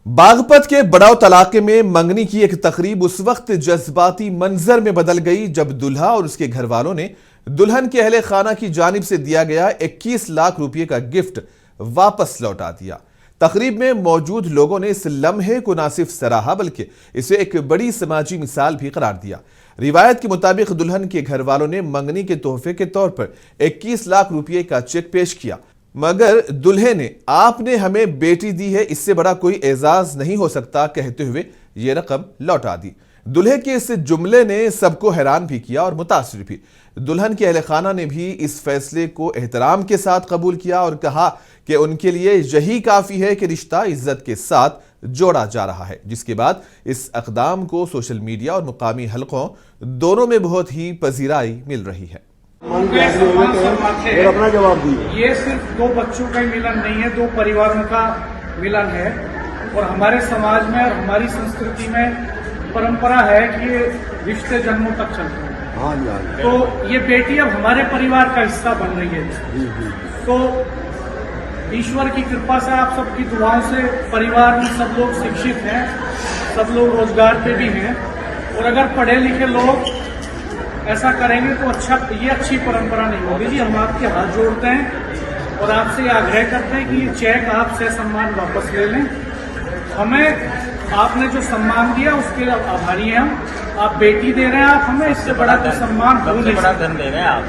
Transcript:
बागपत के बड़ौत इलाके में मंगनी की एक तकरीब उस वक्त जज्बाती मंजर में बदल गई जब दुल्हा और उसके घर वालों ने दुल्हन के अहले खाना की जानिब से दिया गया 21 लाख रुपए का गिफ्ट वापस लौटा दिया। तकरीब में मौजूद लोगों ने इस लम्हे को न सिर्फ सराहा बल्कि इसे एक बड़ी समाजी मिसाल भी करार दिया। रिवायत के मुताबिक दुल्हन के घर वालों ने मंगनी के तोहफे के तौर पर 21 लाख रुपए का चेक पेश किया, मगर दुल्हे ने आपने हमें बेटी दी है, इससे बड़ा कोई एजाज नहीं हो सकता कहते हुए यह रकम लौटा दी। दुल्हे के इस जुमले ने सबको हैरान भी किया और मुतासिर भी। दुल्हन के अहले खाना ने भी इस फैसले को एहतराम के साथ कबूल किया और कहा कि उनके लिए यही काफी है कि रिश्ता इज्जत के साथ जोड़ा जा रहा है, जिसके बाद इस अक़दाम को सोशल मीडिया और मुकामी हलकों दोनों में बहुत ही पजीराई मिल रही है। और अपना जवाब दिए। ये सिर्फ दो बच्चों का ही मिलन नहीं है, दो परिवारों का मिलन है। और हमारे समाज में और हमारी संस्कृति में परंपरा है कि ये रिश्ते जन्मों तक चलते हैं। तो ये बेटी अब हमारे परिवार का हिस्सा बन रही है। तो ईश्वर की कृपा से, आप सबकी दुआओं से परिवार में सब लोग शिक्षित हैं, सब लोग रोजगार पे भी हैं। और अगर पढ़े लिखे लोग ऐसा करेंगे तो अच्छा, ये अच्छी परंपरा नहीं होगी जी। हम आपके हाथ जोड़ते हैं और आपसे आग्रह करते हैं कि ये चेक आप से सम्मान वापस ले लें। हमें आपने जो सम्मान दिया उसके लिए आभारी हैं हम। आप बेटी दे रहे हैं, आप हमें इससे बड़ा सम्मान सबसे बड़ा धन दे रहे हैं आप।